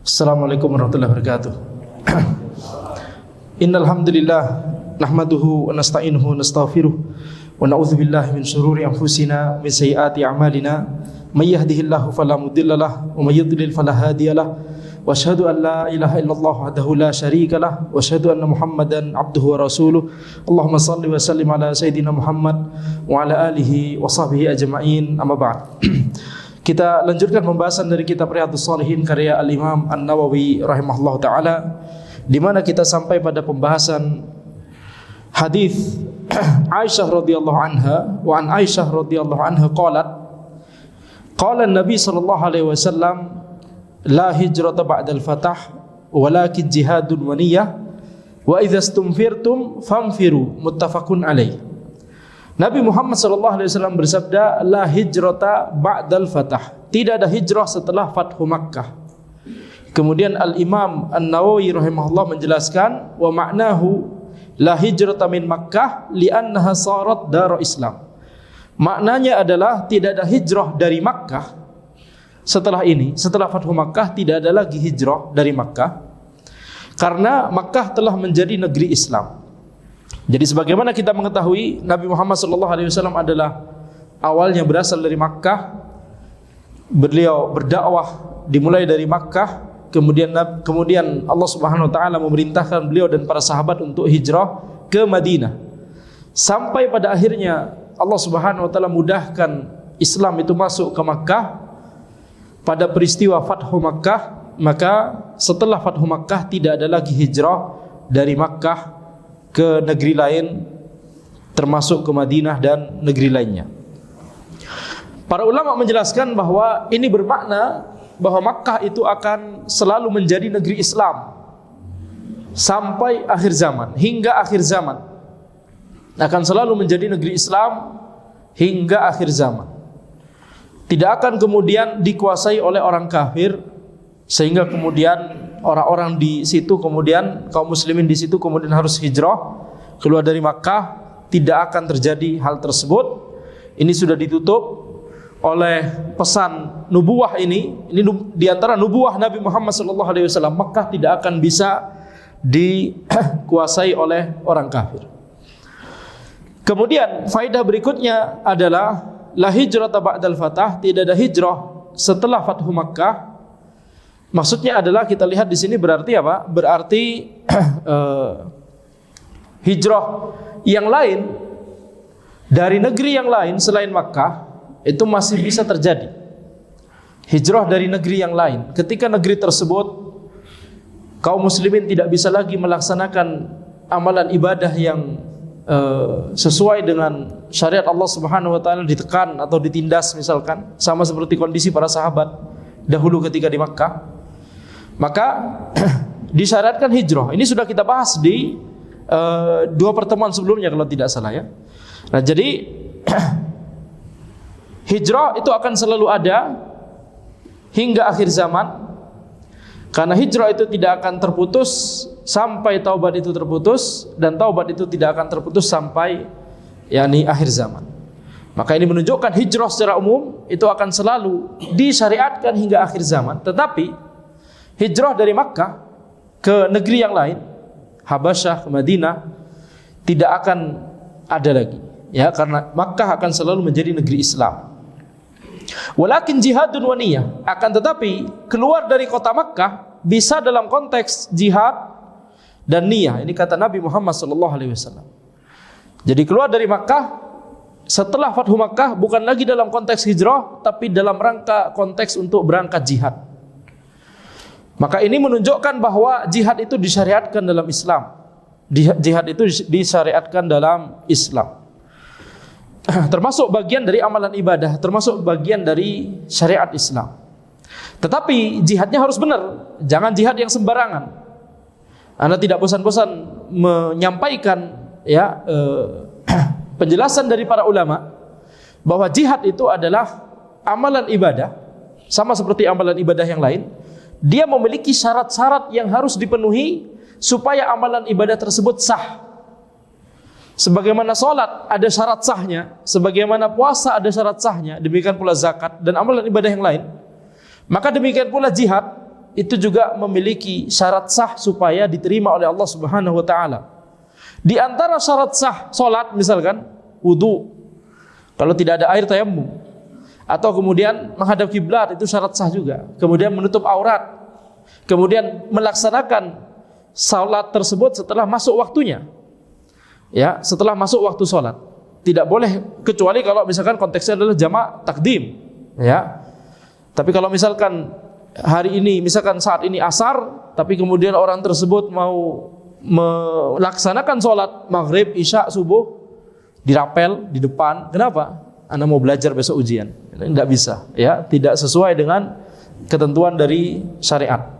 Assalamualaikum warahmatullahi wabarakatuh. Innal hamdalillah nahmaduhu wa nasta'inuhu wa nastaghfiruh wa na'udzu billahi min shururi anfusina min sayyiati a'malina may yahdihillahu fala mudhillalah wa may yudlil fala hadiyalah wa asyhadu an la ilaha illallah wahdahu la syarikalah wa asyhadu anna Muhammadan abduhu wa rasuluh. Allahumma shalli wa sallim ala sayidina Muhammad wa ala alihi wa sahbihi ajma'in. Amma ba'd. Kita lanjutkan pembahasan dari kitab Riyadhus Shalihin karya Al-Imam An-Nawawi rahimahullahu taala, di mana kita sampai pada pembahasan hadis Aisyah radhiyallahu anha. Wa an Aisyah radhiyallahu anha qalat qala an-nabi sallallahu alaihi wasallam la hijrata ba'dal fath walakin jihadun wa niyyah wa idza istumfirtum famfiru, muttafaqun alaih. Nabi Muhammad SAW bersabda, la hijrata ba'dal fatah, tidak ada hijrah setelah Fathu Makkah. Kemudian Al-Imam An-Nawawi rahimahullah menjelaskan, wa ma'nahu la hijrata min Makkah li'annaha sarat daru Islam. Maknanya adalah tidak ada hijrah dari Makkah setelah ini, setelah Fathu Makkah tidak ada lagi hijrah dari Makkah, karena Makkah telah menjadi negeri Islam. Jadi sebagaimana kita mengetahui, Nabi Muhammad SAW adalah awalnya berasal dari Makkah. Beliau berdakwah dimulai dari Makkah, kemudian Allah Subhanahu wa taala memerintahkan beliau dan para sahabat untuk hijrah ke Madinah. Sampai pada akhirnya Allah Subhanahu wa taala mudahkan Islam itu masuk ke Makkah pada peristiwa Fathu Makkah. Maka setelah Fathu Makkah tidak ada lagi hijrah dari Makkah ke negeri lain, termasuk ke Madinah dan negeri lainnya. Para ulama menjelaskan bahwa ini bermakna bahwa Makkah itu akan selalu menjadi negeri Islam sampai akhir zaman, hingga akhir zaman. Akan selalu menjadi negeri Islam hingga akhir zaman. Tidak akan kemudian dikuasai oleh orang kafir, sehingga kemudian orang-orang di situ, kemudian kaum muslimin di situ kemudian harus hijrah keluar dari Makkah. Tidak akan terjadi hal tersebut. Ini sudah ditutup oleh pesan nubuwah ini di antara nubuwah Nabi Muhammad SAW. Makkah tidak akan bisa dikuasai oleh orang kafir. Kemudian faedah berikutnya adalah la hijrata ba'dal fatah, tidak ada hijrah setelah Fathu Makkah. Maksudnya adalah kita lihat di sini berarti apa? Berarti hijrah yang lain dari negeri yang lain selain Makkah itu masih bisa terjadi. Hijrah dari negeri yang lain, ketika negeri tersebut kaum muslimin tidak bisa lagi melaksanakan amalan ibadah yang sesuai dengan syariat Allah Subhanahu wa taala, ditekan atau ditindas misalkan, sama seperti kondisi para sahabat dahulu ketika di Makkah. Maka disyaratkan hijrah. Ini sudah kita bahas di dua pertemuan sebelumnya kalau tidak salah ya. Nah, jadi hijrah itu akan selalu ada hingga akhir zaman, karena hijrah itu tidak akan terputus sampai taubat itu terputus, dan taubat itu tidak akan terputus sampai akhir zaman. Maka ini menunjukkan hijrah secara umum itu akan selalu disyariatkan hingga akhir zaman. Tetapi hijrah dari Makkah ke negeri yang lain, Habasyah, ke Madinah, tidak akan ada lagi, ya, karena Makkah akan selalu menjadi negeri Islam. Walakin jihadun wa niyyah, akan tetapi keluar dari kota Makkah bisa dalam konteks jihad dan niyah. Ini kata Nabi Muhammad SAW. Jadi keluar dari Makkah setelah Fathu Makkah bukan lagi dalam konteks hijrah, tapi dalam rangka konteks untuk berangkat jihad. Maka ini menunjukkan bahwa jihad itu disyariatkan dalam Islam. Jihad itu disyariatkan dalam Islam. Termasuk bagian dari amalan ibadah, termasuk bagian dari syariat Islam. Tetapi jihadnya harus benar, jangan jihad yang sembarangan. Anda tidak bosan-bosan menyampaikan penjelasan dari para ulama bahwa jihad itu adalah amalan ibadah, sama seperti amalan ibadah yang lain. Dia memiliki syarat-syarat yang harus dipenuhi supaya amalan ibadah tersebut sah. Sebagaimana sholat ada syarat sahnya, sebagaimana puasa ada syarat sahnya, demikian pula zakat dan amalan ibadah yang lain. Maka demikian pula jihad itu juga memiliki syarat sah supaya diterima oleh Allah Subhanahu wa taala. Di antara syarat sah salat misalkan wudu. Kalau tidak ada air tayammum, atau kemudian menghadap kiblat, itu syarat sah juga. Kemudian menutup aurat. Kemudian melaksanakan salat tersebut setelah masuk waktunya. Ya, setelah masuk waktu salat. Tidak boleh kecuali kalau misalkan konteksnya adalah jamak takdim, ya. Tapi kalau misalkan hari ini, misalkan saat ini asar, tapi kemudian orang tersebut mau melaksanakan sholat maghrib, isya, subuh, dirapel di depan. Kenapa? Anda mau belajar besok ujian. Ini tidak bisa, ya, tidak sesuai dengan ketentuan dari syariat.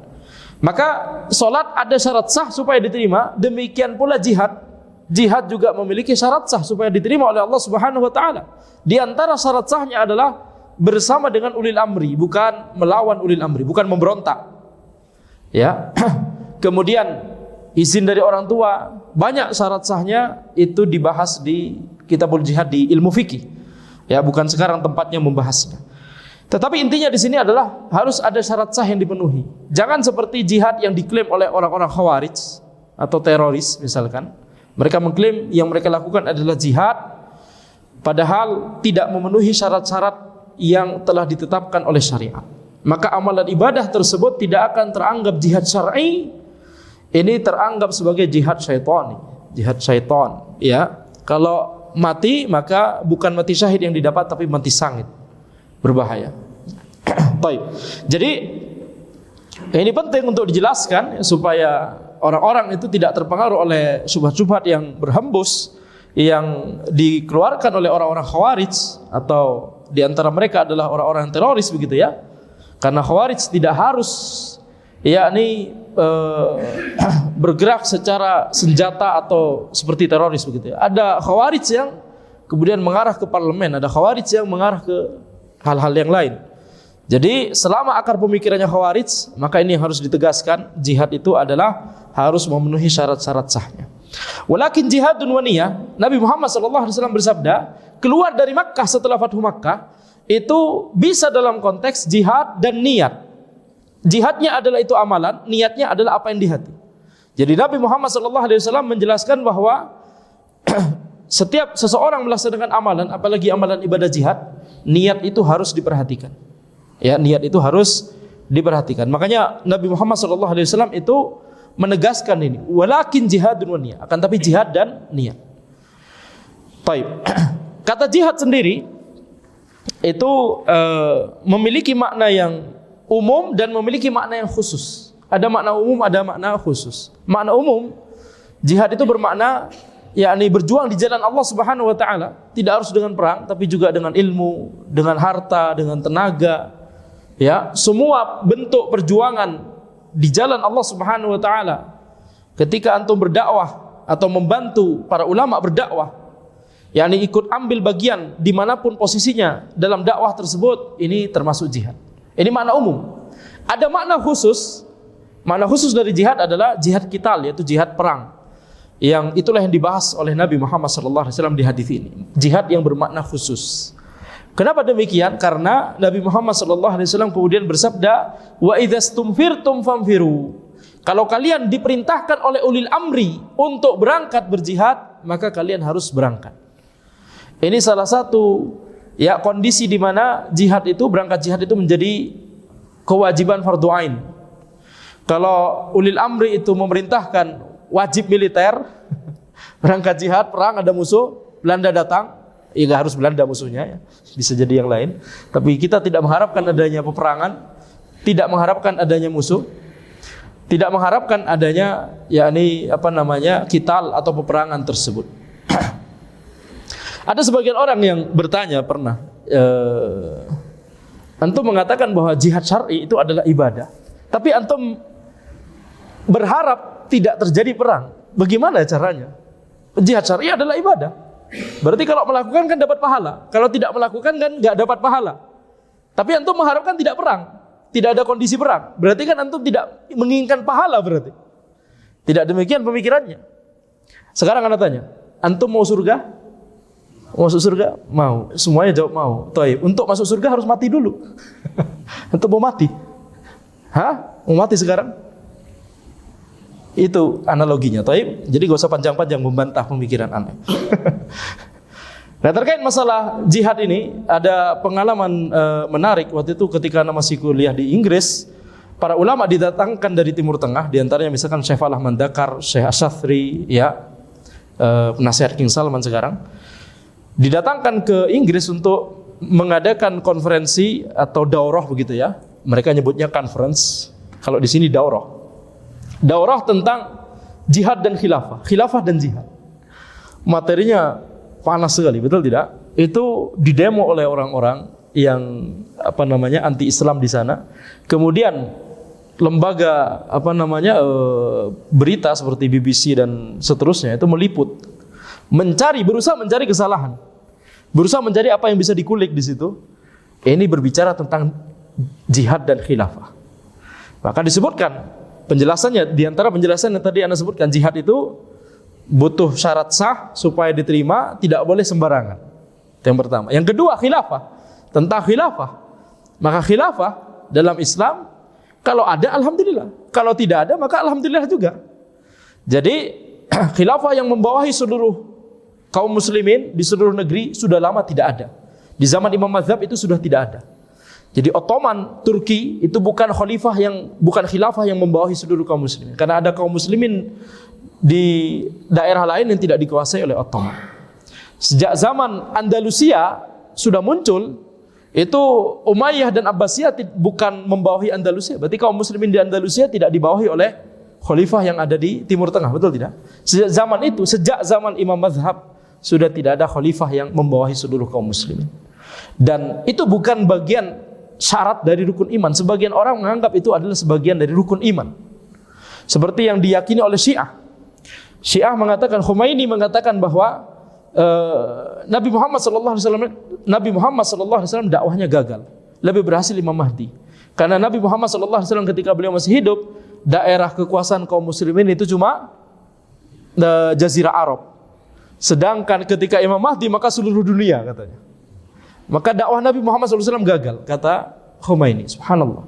Maka sholat ada syarat sah supaya diterima. Demikian pula jihad. Jihad juga memiliki syarat sah supaya diterima oleh Allah Subhanahu wa taala. Di antara syarat sahnya adalah bersama dengan ulil amri, bukan melawan ulil amri, bukan memberontak. Ya. Kemudian izin dari orang tua, banyak syarat sahnya itu dibahas di Kitabul Jihad di ilmu fikih. Ya, bukan sekarang tempatnya membahasnya. Tetapi intinya di sini adalah harus ada syarat sah yang dipenuhi. Jangan seperti jihad yang diklaim oleh orang-orang Khawarij atau teroris misalkan. Mereka mengklaim yang mereka lakukan adalah jihad, padahal tidak memenuhi syarat-syarat yang telah ditetapkan oleh syariat. Maka amalan ibadah tersebut tidak akan teranggap jihad syar'i. Ini teranggap sebagai jihad syaitani, jihad syaitan. Ya, kalau mati maka bukan mati syahid yang didapat, tapi mati sangit, berbahaya. Baik. Jadi ini penting untuk dijelaskan supaya orang-orang itu tidak terpengaruh oleh syubhat-syubhat yang berhembus yang dikeluarkan oleh orang-orang Khawarij, atau di antara mereka adalah orang-orang teroris begitu ya. Karena Khawarij tidak harus yakni bergerak secara senjata atau seperti teroris begitu ya. Ada Khawarij yang kemudian mengarah ke parlemen, ada Khawarij yang mengarah ke hal-hal yang lain. Jadi selama akar pemikirannya Khawarij, maka ini harus ditegaskan, jihad itu adalah harus memenuhi syarat-syarat sahnya. Walakin jihadun wa niyah, Nabi Muhammad SAW bersabda, keluar dari Makkah setelah Fathu Makkah itu bisa dalam konteks jihad dan niat. Jihadnya adalah itu amalan, niatnya adalah apa yang di hati. Jadi Nabi Muhammad SAW menjelaskan bahwa setiap seseorang melaksanakan amalan, apalagi amalan ibadah jihad, niat itu harus diperhatikan. Ya, niat itu harus diperhatikan. Makanya Nabi Muhammad SAW itu menegaskan ini, walakin jihadun wa niyah, akan tapi jihad dan niat. Baik. Kata jihad sendiri itu memiliki makna yang umum dan memiliki makna yang khusus. Ada makna umum, ada makna khusus. Makna umum, jihad itu bermakna yakni berjuang di jalan Allah Subhanahu wa taala, tidak harus dengan perang, tapi juga dengan ilmu, dengan harta, dengan tenaga. Ya, semua bentuk perjuangan di jalan Allah Subhanahu wa taala. Ketika antum berdakwah atau membantu para ulama berdakwah, yakni ikut ambil bagian dimanapun posisinya dalam dakwah tersebut, ini termasuk jihad. Ini makna umum. Ada makna khusus. Makna khusus dari jihad adalah jihad qital, yaitu jihad perang. Yang itulah yang dibahas oleh Nabi Muhammad SAW di hadis ini. Jihad yang bermakna khusus. Kenapa demikian? Karena Nabi Muhammad SAW kemudian bersabda, wa idzastumfirtum famfiru. Kalau kalian diperintahkan oleh ulil amri untuk berangkat berjihad, maka kalian harus berangkat. Ini salah satu ya kondisi di mana jihad itu, berangkat jihad itu menjadi kewajiban fardu ain. Kalau ulil amri itu memerintahkan wajib militer, berangkat jihad, perang, ada musuh, Belanda datang, ya nggak harus Belanda musuhnya ya, bisa jadi yang lain. Tapi kita tidak mengharapkan adanya peperangan, tidak mengharapkan adanya musuh, tidak mengharapkan adanya yakni qital atau peperangan tersebut. Ada sebagian orang yang bertanya pernah, antum mengatakan bahwa jihad syar'i itu adalah ibadah, tapi antum berharap tidak terjadi perang. Bagaimana caranya? Jihad syar'i adalah ibadah. Berarti kalau melakukan kan dapat pahala, kalau tidak melakukan kan nggak dapat pahala. Tapi antum mengharapkan tidak perang, tidak ada kondisi perang. Berarti kan antum tidak menginginkan pahala berarti. Tidak demikian pemikirannya. Sekarang anda tanya, antum mau surga? Masuk surga? Mau. Semuanya jawab mau. Taib. Untuk masuk surga harus mati dulu. Untuk mau mati? Hah? mau mati sekarang. Itu analoginya. Jadi gak usah panjang-panjang membantah pemikiran aneh. Nah, terkait masalah jihad ini ada pengalaman menarik waktu itu ketika masih kuliah di Inggris. Para ulama didatangkan dari Timur Tengah, diantaranya misalkan Syekh Falah Mandakar, Syekh Asyafri, ya, penasihat King Salman sekarang, didatangkan ke Inggris untuk mengadakan konferensi atau daurah begitu ya. Mereka nyebutnya conference. Kalau di sini daurah. Daurah tentang jihad dan khilafah, khilafah dan jihad. Materinya panas sekali, betul tidak? Itu didemo oleh orang-orang yang anti Islam di sana. Kemudian lembaga berita seperti BBC dan seterusnya itu meliput, berusaha mencari kesalahan, berusaha mencari apa yang bisa dikulik di situ. Ini berbicara tentang jihad dan khilafah. Maka disebutkan penjelasannya, di antara penjelasan yang tadi Anda sebutkan, jihad itu butuh syarat sah supaya diterima, tidak boleh sembarangan. Itu yang pertama. Yang kedua, khilafah. Tentang khilafah. Maka khilafah dalam Islam kalau ada alhamdulillah, kalau tidak ada maka alhamdulillah juga. Jadi khilafah yang membawahi seluruh kaum muslimin di seluruh negeri sudah lama tidak ada. Di zaman Imam Mazhab itu sudah tidak ada. Jadi Ottoman Turki itu bukan khilafah yang membawahi seluruh kaum muslimin, karena ada kaum muslimin di daerah lain yang tidak dikuasai oleh Ottoman. Sejak zaman Andalusia sudah muncul, itu Umayyah dan Abbasiyah bukan membawahi Andalusia. Berarti kaum muslimin di Andalusia tidak dibawahi oleh khalifah yang ada di Timur Tengah, betul tidak? Sejak zaman Imam Mazhab sudah tidak ada khalifah yang membawahi seluruh kaum muslimin. Dan itu bukan bagian syarat dari rukun iman. Sebagian orang menganggap itu adalah sebagian dari rukun iman. Seperti yang diyakini oleh Syiah. Syiah mengatakan, Khomeini mengatakan bahwa Nabi Muhammad SAW dakwahnya gagal. Lebih berhasil Imam Mahdi. Karena Nabi Muhammad SAW ketika beliau masih hidup, daerah kekuasaan kaum muslimin itu cuma Jazirah Arab. Sedangkan ketika Imam Mahdi maka seluruh dunia katanya. Maka dakwah Nabi Muhammad SAW gagal, kata Khomeini. Subhanallah.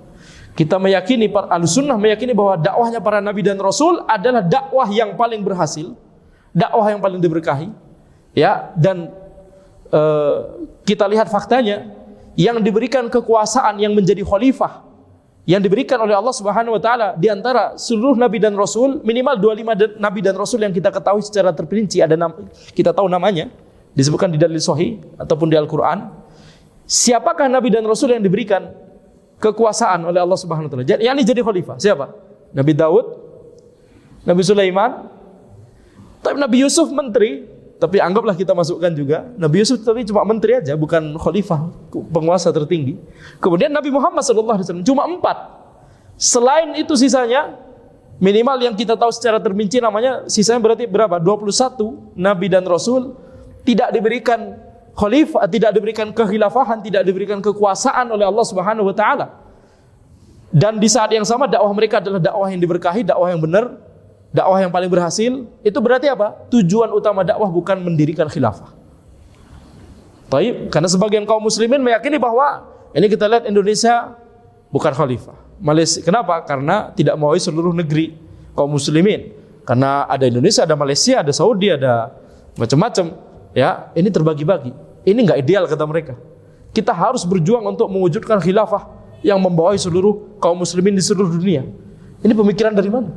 Kita meyakini, Ahlussunnah meyakini bahwa dakwahnya para nabi dan rasul adalah dakwah yang paling berhasil, dakwah yang paling diberkahi. Ya, dan kita lihat faktanya, yang diberikan kekuasaan yang menjadi khalifah, yang diberikan oleh Allah Subhanahu wa taala di antara seluruh nabi dan rasul, minimal 25 nabi dan rasul yang kita ketahui secara terperinci, kita tahu namanya, disebutkan di dalil sahih ataupun di Al-Qur'an. Siapakah nabi dan rasul yang diberikan kekuasaan oleh Allah Subhanahu wa taala? Yang jadi khalifah, siapa? Nabi Daud, Nabi Sulaiman, tapi Nabi Yusuf menteri. Tapi anggaplah kita masukkan juga Nabi Yusuf, tapi cuma menteri aja, bukan khalifah, penguasa tertinggi. Kemudian Nabi Muhammad SAW cuma 4. Selain itu sisanya, minimal yang kita tahu secara terperinci namanya, sisanya berarti berapa? 21 Nabi dan Rasul tidak diberikan khalifah, tidak diberikan kekhilafahan, tidak diberikan kekuasaan oleh Allah Subhanahu wa taala. Dan di saat yang sama dakwah mereka adalah dakwah yang diberkahi, dakwah yang benar, dakwah yang paling berhasil. Itu berarti apa? Tujuan utama dakwah bukan mendirikan khilafah. Baik, karena sebagian kaum muslimin meyakini bahwa ini kita lihat Indonesia bukan khalifah. Malaysia, kenapa? Karena tidak mewakili seluruh negeri kaum muslimin. Karena ada Indonesia, ada Malaysia, ada Saudi, ada macam-macam. Ya, ini terbagi-bagi. Ini enggak ideal kata mereka. Kita harus berjuang untuk mewujudkan khilafah yang membawahi seluruh kaum muslimin di seluruh dunia. Ini pemikiran dari mana?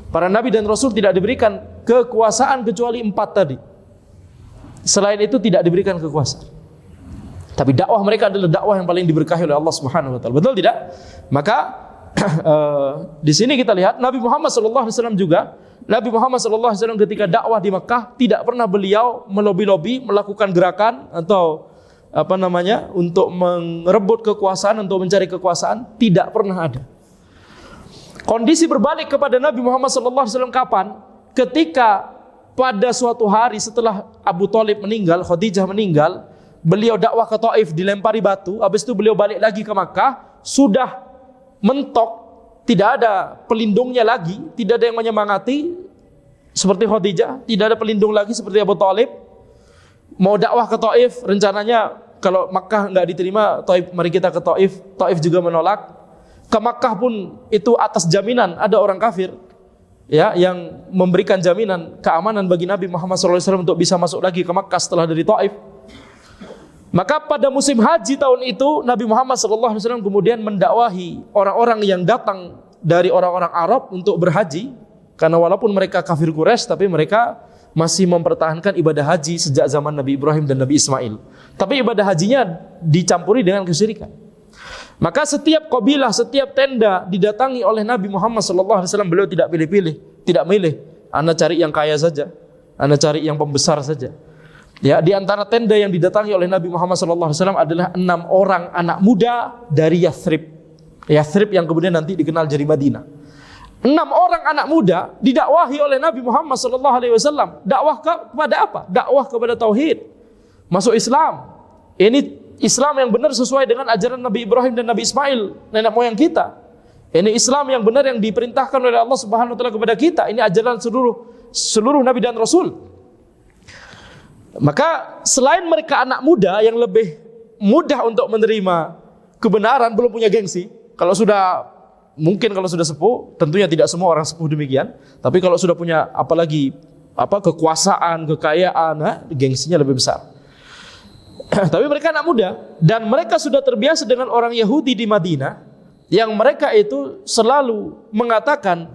Para nabi dan rasul tidak diberikan kekuasaan kecuali 4 tadi. Selain itu tidak diberikan kekuasaan. Tapi dakwah mereka adalah dakwah yang paling diberkahi oleh Allah Subhanahu wa taala. Betul tidak? Maka di sini kita lihat Nabi Muhammad SAW juga, Nabi Muhammad SAW ketika dakwah di Mekah tidak pernah beliau melobi-lobi, melakukan gerakan atau untuk merebut kekuasaan, untuk mencari kekuasaan, tidak pernah ada. Kondisi berbalik kepada Nabi Muhammad SAW kapan? Ketika pada suatu hari setelah Abu Thalib meninggal, Khadijah meninggal, beliau dakwah ke Taif, dilempari batu, habis itu beliau balik lagi ke Makkah, sudah mentok, tidak ada pelindungnya lagi, tidak ada yang menyemangati seperti Khadijah, tidak ada pelindung lagi seperti Abu Thalib. Mau dakwah ke Taif, rencananya kalau Makkah enggak diterima, Taif, mari kita ke Taif. Taif juga menolak. ke Makkah pun itu atas jaminan ada orang kafir ya yang memberikan jaminan keamanan bagi Nabi Muhammad SAW untuk bisa masuk lagi ke Makkah setelah dari Taif. Maka pada musim haji tahun itu Nabi Muhammad SAW kemudian mendakwahi orang-orang yang datang dari orang-orang Arab untuk berhaji, karena walaupun mereka kafir Quraisy tapi mereka masih mempertahankan ibadah haji sejak zaman Nabi Ibrahim dan Nabi Ismail. Tapi ibadah hajinya dicampuri dengan kesyirikan. Maka setiap kabilah, setiap tenda didatangi oleh Nabi Muhammad SAW, beliau tidak pilih-pilih, tidak milih. Anda cari yang kaya saja, Anda cari yang pembesar saja. Ya, di antara tenda yang didatangi oleh Nabi Muhammad SAW adalah 6 orang anak muda dari Yathrib. Yathrib yang kemudian nanti dikenal jadi Madinah. 6 orang anak muda didakwahi oleh Nabi Muhammad SAW. Dakwah kepada apa? Dakwah kepada tauhid, masuk Islam. Ini Islam yang benar sesuai dengan ajaran Nabi Ibrahim dan Nabi Ismail, nenek moyang kita. Ini Islam yang benar yang diperintahkan oleh Allah Subhanahu wa taala kepada kita. Ini ajaran seluruh nabi dan rasul. Maka selain mereka anak muda yang lebih mudah untuk menerima kebenaran, belum punya gengsi. Kalau sudah sepuh, tentunya tidak semua orang sepuh demikian. Tapi kalau sudah punya apalagi kekuasaan, kekayaan, gengsinya lebih besar. Tapi mereka anak muda dan mereka sudah terbiasa dengan orang Yahudi di Madinah yang mereka itu selalu mengatakan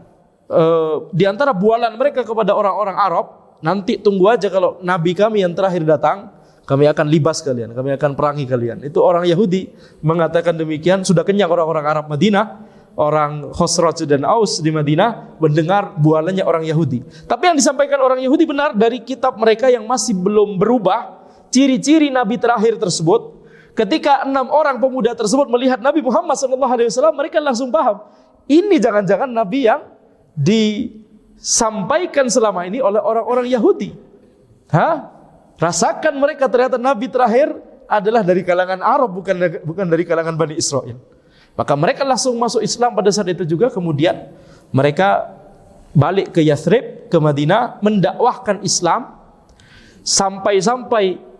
di antara bualan mereka kepada orang-orang Arab, nanti tunggu aja kalau Nabi kami yang terakhir datang, kami akan libas kalian, kami akan perangi kalian. Itu orang Yahudi mengatakan demikian. Sudah kenyang orang-orang Arab Madinah, orang Khosraj dan Aus di Madinah mendengar bualannya orang Yahudi. Tapi yang disampaikan orang Yahudi benar dari kitab mereka yang masih belum berubah. Ciri-ciri Nabi terakhir tersebut, ketika 6 orang pemuda tersebut melihat Nabi Muhammad SAW, mereka langsung paham, ini jangan-jangan Nabi yang disampaikan selama ini oleh orang-orang Yahudi. Rasakan mereka ternyata Nabi terakhir adalah dari kalangan Arab, bukan dari kalangan Bani Israel. Maka mereka langsung masuk Islam pada saat itu juga. Kemudian mereka balik ke Yathrib, ke Madinah, mendakwahkan Islam sampai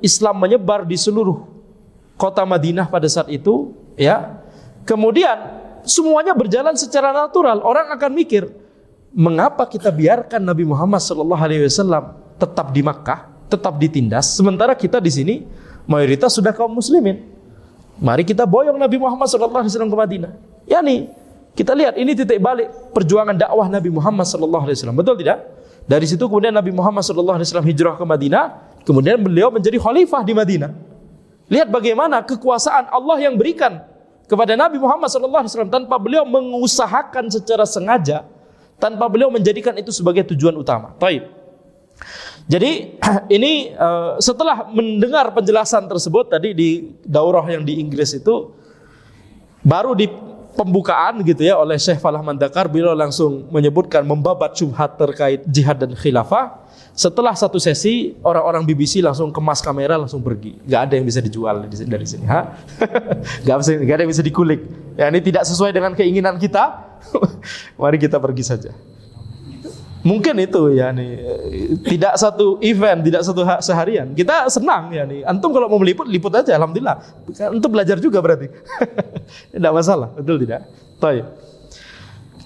Islam menyebar di seluruh kota Madinah pada saat itu, ya. Kemudian semuanya berjalan secara natural. Orang akan mikir, mengapa kita biarkan Nabi Muhammad SAW tetap di Makkah, tetap ditindas, sementara kita di sini mayoritas sudah kaum muslimin. Mari kita boyong Nabi Muhammad SAW ke Madinah. Ya nih, kita lihat ini titik balik perjuangan dakwah Nabi Muhammad SAW. Betul tidak? Dari situ kemudian Nabi Muhammad SAW hijrah ke Madinah. Kemudian beliau menjadi khalifah di Madinah. Lihat bagaimana kekuasaan Allah yang berikan kepada Nabi Muhammad SAW tanpa beliau mengusahakan secara sengaja, tanpa beliau menjadikan itu sebagai tujuan utama. Baik. Jadi ini setelah mendengar penjelasan tersebut tadi di daurah yang di Inggris itu, baru di pembukaan gitu ya oleh Syekh Falah Mandakar, beliau langsung menyebutkan membabat syubhat terkait jihad dan khilafah. Setelah satu sesi, orang-orang BBC langsung kemas kamera, langsung pergi. Gak ada yang bisa dijual dari sini. Gak ada yang bisa dikulik. Ya, ini tidak sesuai dengan keinginan kita. Mari kita pergi saja. Mungkin itu ya nih, tidak satu event, tidak satu seharian. Kita senang ya nih. Antum kalau mau meliput, liput aja. Alhamdulillah. Antum belajar juga berarti. Tidak masalah, betul tidak? Baik.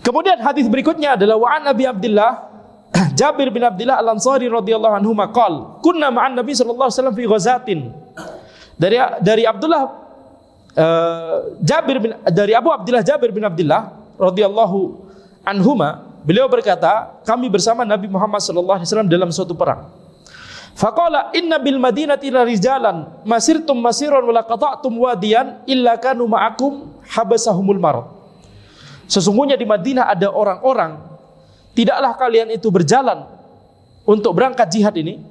Kemudian hadis berikutnya adalah wa'an Abi Abdullah Jabir bin Abdullah Al-Ansari radhiyallahu anhu maqal kunna ma'an Nabi sallallahu alaihi wasallam fi ghazatin. Dari Abu Abdullah Jabir bin Abdullah radhiyallahu anhuma, beliau berkata, kami bersama Nabi Muhammad sallallahu alaihi wasallam dalam suatu perang. Faqala inna bil madinati la rijalan masirtum masiran wa la qata'tum wadiyan illa kanu ma'akum habasahumul marad. Sesungguhnya di Madinah ada orang-orang, tidaklah kalian itu berjalan untuk berangkat jihad ini,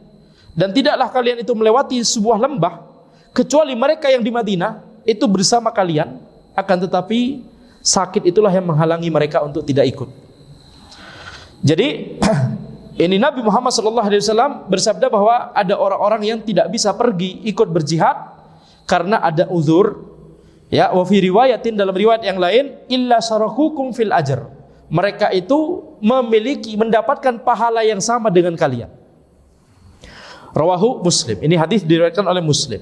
dan tidaklah kalian itu melewati sebuah lembah, kecuali mereka yang di Madinah itu bersama kalian, akan tetapi sakit itulah yang menghalangi mereka untuk tidak ikut. Jadi ini Nabi Muhammad SAW bersabda bahwa ada orang-orang yang tidak bisa pergi ikut berjihad karena ada uzur. Ya, wa fi riwayatin, dalam riwayat yang lain, illa syarakukum fil ajr. Mereka itu mendapatkan pahala yang sama dengan kalian. Rawahu Muslim. Ini hadis diriwayatkan oleh Muslim.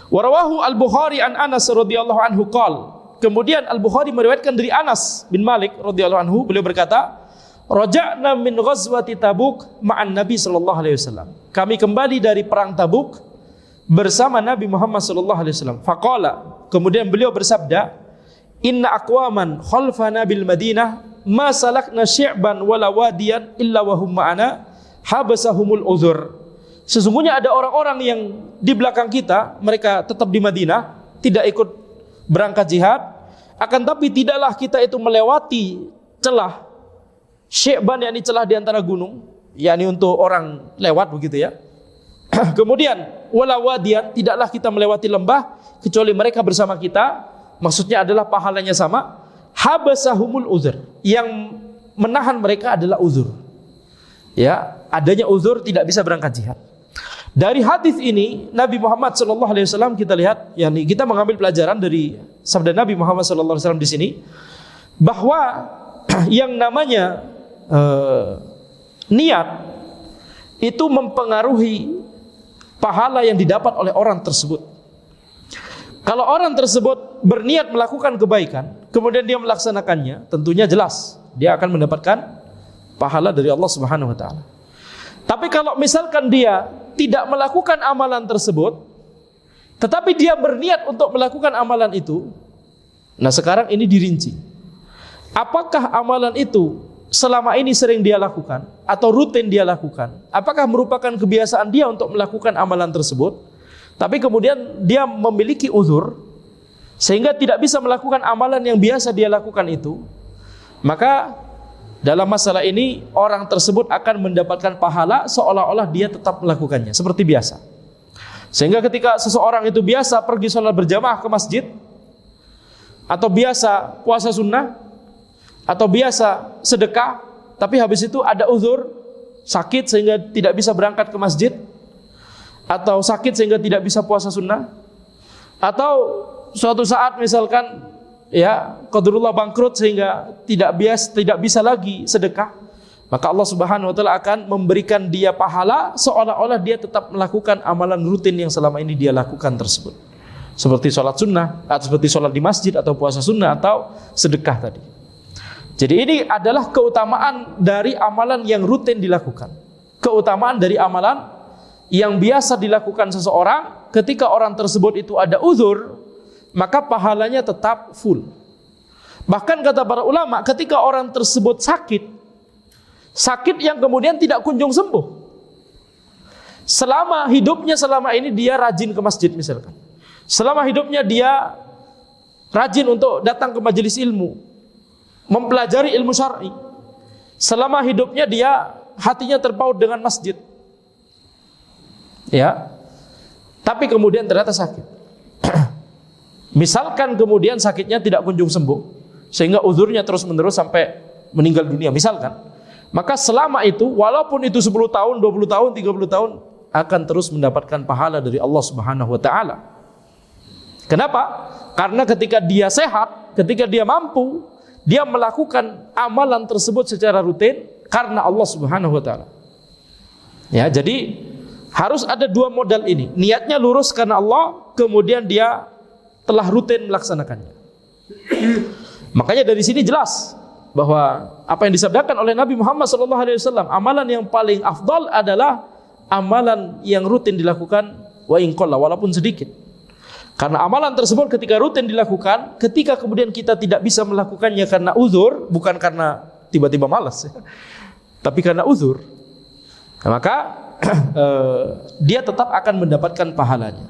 Wa rawahu Al-Bukhari an Anas radhiyallahu anhu qala Kemudian Al-Bukhari meriwayatkan dari Anas bin Malik radhiyallahu anhu, beliau berkata, "Raja'na min ghazwati Tabuk ma'an Nabi sallallahu alaihi wasallam." Kami kembali dari perang Tabuk bersama Nabi Muhammad sallallahu alaihi wasallam. Faqala, kemudian beliau bersabda, "Inna aqwaman khalfana bil Madinah ma salakna syi'ban wala wadiyan illa wa hum ma'ana habasahumul uzur." Sesungguhnya ada orang-orang yang di belakang kita, mereka tetap di Madinah, tidak ikut berangkat jihad, akan tapi tidaklah kita itu melewati celah syi'ban, yakni celah di antara gunung, yakni untuk orang lewat begitu ya. Kemudian wala wadiyan, tidaklah kita melewati lembah kecuali mereka bersama kita, maksudnya adalah pahalanya sama. Habasahumul uzur, yang menahan mereka adalah uzur. Ya, adanya uzur tidak bisa berangkat jihad. Dari hadis ini Nabi Muhammad SAW kita lihat, yakni kita mengambil pelajaran dari sabda Nabi Muhammad SAW di sini, bahwa yang namanya niat itu mempengaruhi pahala yang didapat oleh orang tersebut. Kalau orang tersebut berniat melakukan kebaikan, kemudian dia melaksanakannya, tentunya jelas dia akan mendapatkan pahala dari Allah Subhanahu wa taala. Tapi kalau misalkan dia tidak melakukan amalan tersebut, tetapi dia berniat untuk melakukan amalan itu, nah sekarang ini dirinci. Apakah amalan itu selama ini sering dia lakukan atau rutin dia lakukan? Apakah merupakan kebiasaan dia untuk melakukan amalan tersebut, tapi kemudian dia memiliki uzur sehingga tidak bisa melakukan amalan yang biasa dia lakukan itu? Maka dalam masalah ini orang tersebut akan mendapatkan pahala seolah-olah dia tetap melakukannya seperti biasa. Sehingga ketika seseorang itu biasa pergi sholat berjamaah ke masjid, atau biasa puasa sunnah, atau biasa sedekah, tapi habis itu ada uzur, sakit sehingga tidak bisa berangkat ke masjid, atau sakit sehingga tidak bisa puasa sunnah, atau suatu saat misalkan ya qadarullah bangkrut sehingga tidak bisa lagi sedekah, maka Allah Subhanahu wa taala akan memberikan dia pahala seolah-olah dia tetap melakukan amalan rutin yang selama ini dia lakukan tersebut, seperti sholat sunnah, atau seperti sholat di masjid, atau puasa sunnah, atau sedekah tadi. Jadi ini adalah keutamaan dari amalan yang rutin dilakukan, keutamaan dari amalan yang biasa dilakukan seseorang. Ketika orang tersebut itu ada uzur, maka pahalanya tetap full. Bahkan kata para ulama, ketika orang tersebut sakit yang kemudian tidak kunjung sembuh, selama hidupnya selama ini dia rajin ke masjid misalkan, selama hidupnya dia rajin untuk datang ke majelis ilmu, mempelajari ilmu syar'i, selama hidupnya dia hatinya terpaut dengan masjid, ya, tapi kemudian ternyata sakit. Misalkan kemudian sakitnya tidak kunjung sembuh, sehingga uzurnya terus menerus sampai meninggal dunia misalkan, maka selama itu, walaupun itu 10 tahun, 20 tahun, 30 tahun, akan terus mendapatkan pahala dari Allah Subhanahu wa taala. Kenapa? Karena ketika dia sehat, ketika dia mampu, dia melakukan amalan tersebut secara rutin karena Allah Subhanahu wa taala. Ya, jadi harus ada dua modal ini. Niatnya lurus karena Allah, kemudian dia telah rutin melaksanakannya. Makanya dari sini jelas bahwa apa yang disabdakan oleh Nabi Muhammad SAW, amalan yang paling afdal adalah amalan yang rutin dilakukan wa in qalla, walaupun sedikit. Karena amalan tersebut ketika rutin dilakukan, ketika kemudian kita tidak bisa melakukannya karena uzur, bukan karena tiba-tiba malas, tapi karena uzur, maka dia tetap akan mendapatkan pahalanya.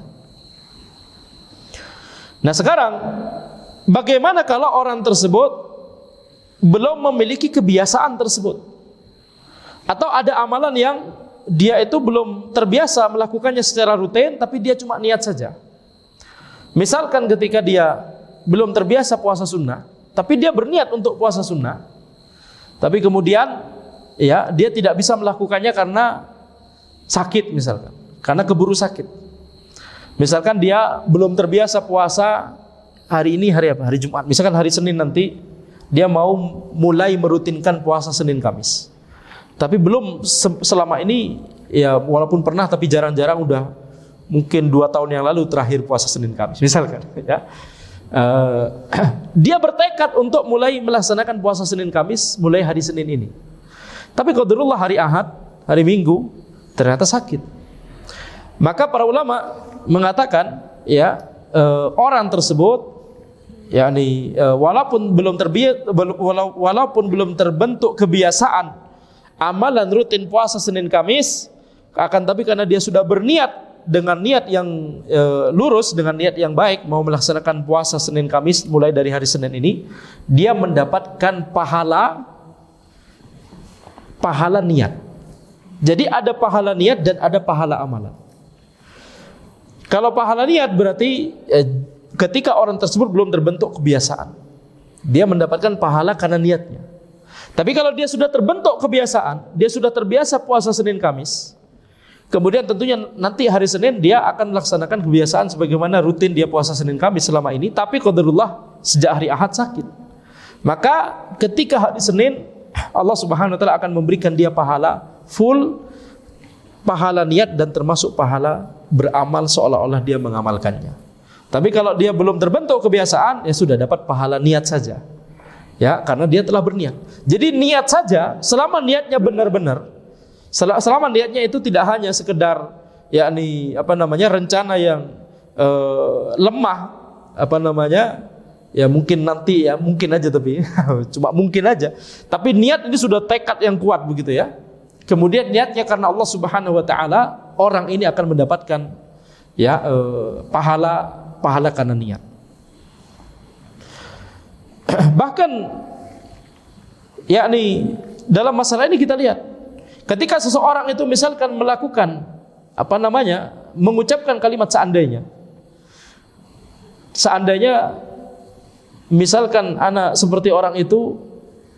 Nah sekarang, bagaimana kalau orang tersebut belum memiliki kebiasaan tersebut, atau ada amalan yang dia itu belum terbiasa melakukannya secara rutin, tapi dia cuma niat saja. Misalkan ketika dia belum terbiasa puasa sunnah, tapi dia berniat untuk puasa sunnah, tapi kemudian ya dia tidak bisa melakukannya karena sakit misalkan, karena keburu sakit. Misalkan dia belum terbiasa puasa hari ini hari apa? Hari Jumat. Misalkan hari Senin nanti dia mau mulai merutinkan puasa Senin Kamis. Tapi belum selama ini, ya walaupun pernah tapi jarang-jarang, udah mungkin 2 tahun yang lalu terakhir puasa Senin Kamis misalkan ya. Dia bertekad untuk mulai melaksanakan puasa Senin Kamis mulai hari Senin ini. Tapi qadarullah hari Ahad, hari Minggu ternyata sakit. Maka para ulama mengatakan ya, orang tersebut yakni walaupun belum terbentuk kebiasaan amalan rutin puasa Senin Kamis, akan tapi karena dia sudah berniat dengan niat yang lurus, dengan niat yang baik, mau melaksanakan puasa Senin Kamis mulai dari hari Senin ini, dia mendapatkan pahala niat. Jadi ada pahala niat dan ada pahala amalan. Kalau pahala niat berarti ketika orang tersebut belum terbentuk kebiasaan, dia mendapatkan pahala karena niatnya. Tapi kalau dia sudah terbentuk kebiasaan, dia sudah terbiasa puasa Senin Kamis, kemudian tentunya nanti hari Senin dia akan melaksanakan kebiasaan sebagaimana rutin dia puasa Senin Kamis selama ini, tapi qadarullah sejak hari Ahad sakit. Maka ketika hari Senin, Allah Subhanahu wa taala akan memberikan dia pahala full, pahala niat dan termasuk pahala beramal seolah-olah dia mengamalkannya. Tapi kalau dia belum terbentuk kebiasaan, ya sudah dapat pahala niat saja. Ya, karena dia telah berniat. Jadi niat saja, selama niatnya benar-benar, selama niatnya itu tidak hanya sekedar yakni rencana yang lemah, ya mungkin nanti, ya mungkin aja, tapi cuma mungkin aja. Tapi niat ini sudah tekad yang kuat begitu ya. Kemudian niatnya karena Allah Subhanahu wa taala, orang ini akan mendapatkan ya pahala karena niat. Bahkan yakni dalam masalah ini kita lihat, ketika seseorang itu misalkan melakukan mengucapkan kalimat seandainya misalkan anak seperti orang itu,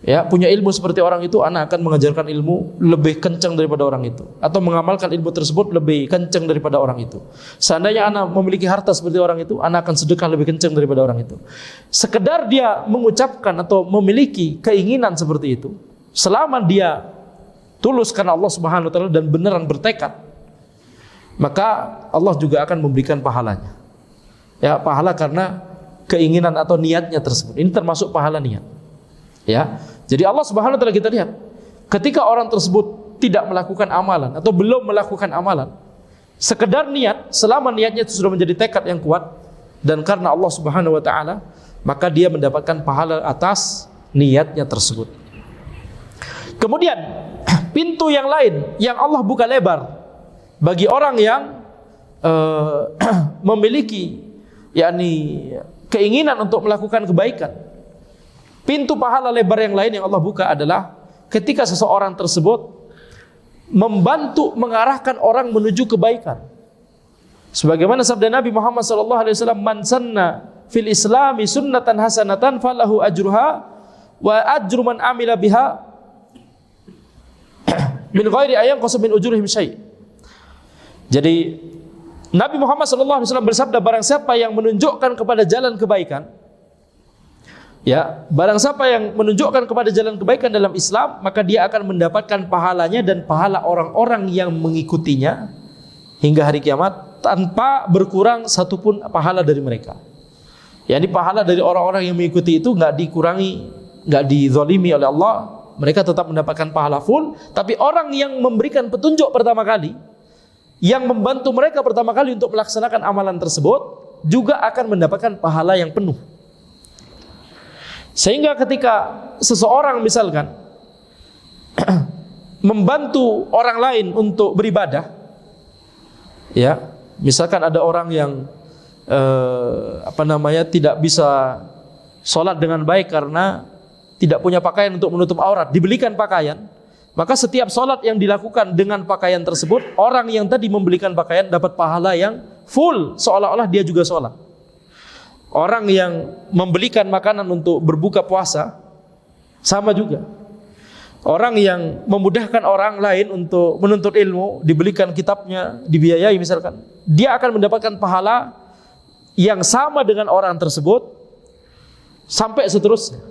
ya punya ilmu seperti orang itu, anak akan mengajarkan ilmu lebih kencang daripada orang itu, atau mengamalkan ilmu tersebut lebih kencang daripada orang itu. Seandainya anak memiliki harta seperti orang itu, anak akan sedekah lebih kencang daripada orang itu. Sekedar dia mengucapkan atau memiliki keinginan seperti itu, selama dia tulus karena Allah Subhanahu wa taala dan beneran bertekad, maka Allah juga akan memberikan pahalanya. Ya, pahala karena keinginan atau niatnya tersebut. Ini termasuk pahala niat. Ya. Jadi Allah Subhanahu wa taala, kita lihat, ketika orang tersebut tidak melakukan amalan atau belum melakukan amalan, sekedar niat, selama niatnya itu sudah menjadi tekad yang kuat dan karena Allah Subhanahu wa taala, maka dia mendapatkan pahala atas niatnya tersebut. Kemudian pintu yang lain yang Allah buka lebar bagi orang yang memiliki yakni keinginan untuk melakukan kebaikan. Pintu pahala lebar yang lain yang Allah buka adalah ketika seseorang tersebut membantu mengarahkan orang menuju kebaikan. Sebagaimana sabda Nabi Muhammad SAW, "Man sanna fil Islami sunnatan hasanatan falahu ajruha wa ajru man amila biha min ghairi ayanqas min ujurihim syai'." Jadi Nabi Muhammad SAW bersabda, barang siapa yang menunjukkan kepada jalan kebaikan, ya, barang siapa yang menunjukkan kepada jalan kebaikan dalam Islam, maka dia akan mendapatkan pahalanya dan pahala orang-orang yang mengikutinya hingga hari kiamat tanpa berkurang satupun pahala dari mereka. Yani pahala dari orang-orang yang mengikuti itu nggak dikurangi, nggak dizalimi oleh Allah, mereka tetap mendapatkan pahala full. Tapi orang yang memberikan petunjuk pertama kali, yang membantu mereka pertama kali untuk melaksanakan amalan tersebut, juga akan mendapatkan pahala yang penuh. Sehingga ketika seseorang misalkan membantu orang lain untuk beribadah, ya, misalkan ada orang yang tidak bisa sholat dengan baik karena tidak punya pakaian untuk menutup aurat, dibelikan pakaian, maka setiap sholat yang dilakukan dengan pakaian tersebut, orang yang tadi membelikan pakaian dapat pahala yang full, seolah-olah dia juga sholat. Orang yang membelikan makanan untuk berbuka puasa, sama juga. Orang yang memudahkan orang lain untuk menuntut ilmu, dibelikan kitabnya, dibiayai misalkan, dia akan mendapatkan pahala yang sama dengan orang tersebut, sampai seterusnya.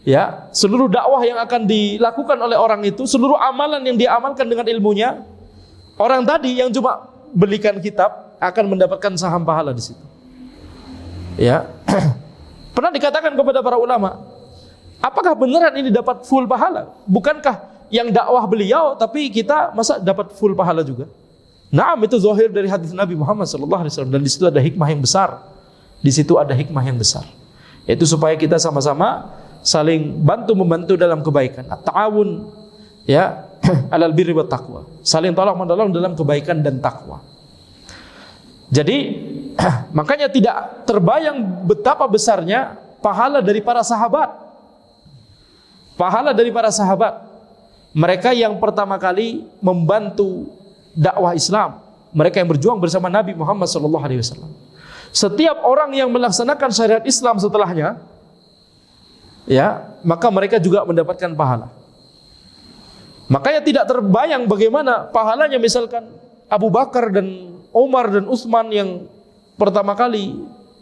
Ya, seluruh dakwah yang akan dilakukan oleh orang itu, seluruh amalan yang dia amalkan dengan ilmunya, orang tadi yang cuma belikan kitab akan mendapatkan saham pahala di situ. Ya. Pernah dikatakan kepada para ulama, apakah beneran ini dapat full pahala? Bukankah yang dakwah beliau, tapi kita masa dapat full pahala juga? Naam, itu zahir dari hadis Nabi Muhammad SAW, dan di situ ada hikmah yang besar. Di situ ada hikmah yang besar, yaitu supaya kita sama-sama saling bantu membantu dalam kebaikan. At-ta'awun, ya, alal birri wat taqwa. Saling tolong menolong dalam kebaikan dan takwa. Jadi makanya tidak terbayang betapa besarnya pahala dari para sahabat. Pahala dari para sahabat. Mereka yang pertama kali membantu dakwah Islam. Mereka yang berjuang bersama Nabi Muhammad SAW. Setiap orang yang melaksanakan syariat Islam setelahnya, ya, maka mereka juga mendapatkan pahala. Makanya tidak terbayang bagaimana pahalanya misalkan Abu Bakar dan Umar dan Utsman yang pertama kali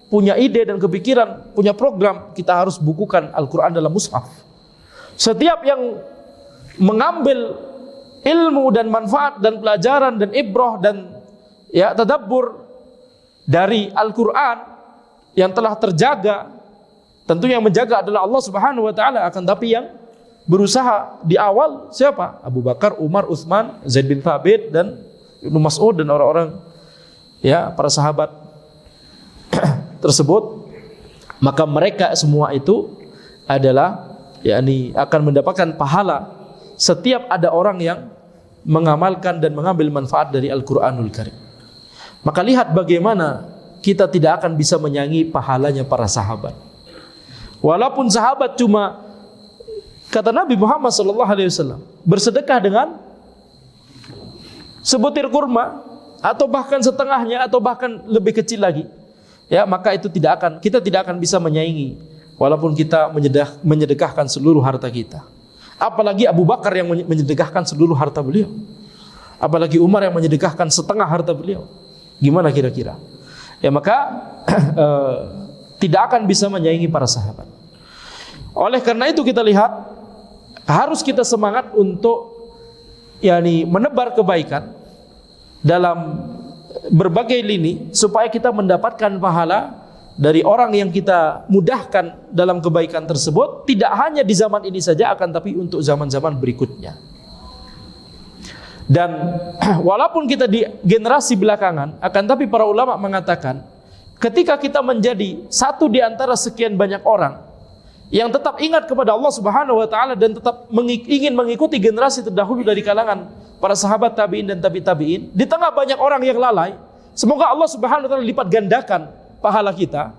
punya ide dan kepikiran, punya program, kita harus bukukan Al-Quran dalam mushaf. Setiap yang mengambil ilmu dan manfaat dan pelajaran dan ibrah dan, ya, tadabbur dari Al-Quran yang telah terjaga, tentunya yang menjaga adalah Allah Subhanahu wa taala, akan tapi yang berusaha di awal siapa? Abu Bakar, Umar, Utsman, Zaid bin Thabit dan Ibnu Mas'ud dan orang-orang, ya, para sahabat tersebut. Maka mereka semua itu adalah, yakni, akan mendapatkan pahala setiap ada orang yang mengamalkan dan mengambil manfaat dari Al-Qur'anul Karim. Maka lihat bagaimana kita tidak akan bisa menyangi pahalanya para sahabat. Walaupun sahabat cuma, kata Nabi Muhammad SAW, bersedekah dengan sebutir kurma, atau bahkan setengahnya, atau bahkan lebih kecil lagi, ya, maka itu kita tidak akan bisa menyaingi, walaupun kita menyedekahkan seluruh harta kita. Apalagi Abu Bakar yang menyedekahkan seluruh harta beliau, apalagi Umar yang menyedekahkan setengah harta beliau. Gimana kira-kira? Ya, maka tidak akan bisa menyaingi para sahabat. Oleh karena itu kita lihat, harus kita semangat untuk, yakni, menebar kebaikan dalam berbagai lini supaya kita mendapatkan pahala dari orang yang kita mudahkan dalam kebaikan tersebut, tidak hanya di zaman ini saja, akan tapi untuk zaman-zaman berikutnya. Dan walaupun kita di generasi belakangan, akan tapi para ulama mengatakan, ketika kita menjadi satu di antara sekian banyak orang yang tetap ingat kepada Allah Subhanahu wa taala dan tetap ingin mengikuti generasi terdahulu dari kalangan para sahabat tabi'in dan tabi'in, di tengah banyak orang yang lalai, semoga Allah Subhanahu wa taala lipat gandakan pahala kita.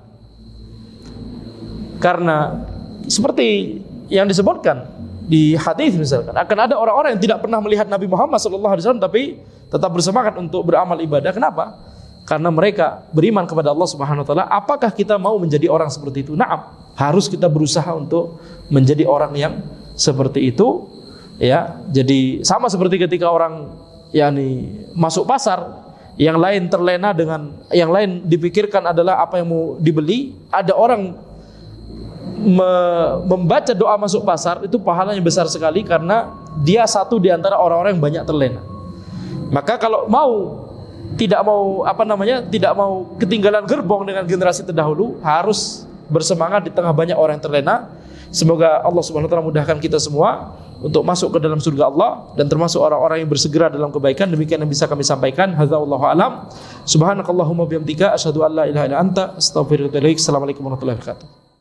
Karena seperti yang disebutkan di hadis misalkan, akan ada orang-orang yang tidak pernah melihat Nabi Muhammad SAW tapi tetap bersemangat untuk beramal ibadah. Kenapa? Karena mereka beriman kepada Allah Subhanahu wa taala. Apakah kita mau menjadi orang seperti itu? Naam, harus kita berusaha untuk menjadi orang yang seperti itu, ya. Jadi sama seperti ketika orang, yakni, masuk pasar, yang lain terlena dengan yang lain, dipikirkan adalah apa yang mau dibeli. Ada orang membaca doa masuk pasar, itu pahalanya besar sekali karena dia satu di antara orang-orang yang banyak terlena. Maka kalau tidak mau ketinggalan gerbong dengan generasi terdahulu, harus bersemangat di tengah banyak orang yang terlena. Semoga Allah Subhanahu wa taala mudahkan kita semua untuk masuk ke dalam surga Allah dan termasuk orang-orang yang bersegera dalam kebaikan. Demikian yang bisa kami sampaikan. Hadza wallahu alam. Subhanakallahumma bihamdika asyhadu an la ilaha illa anta astaghfiruka wa atubu ilaik. Assalamualaikum warahmatullahi wabarakatuh.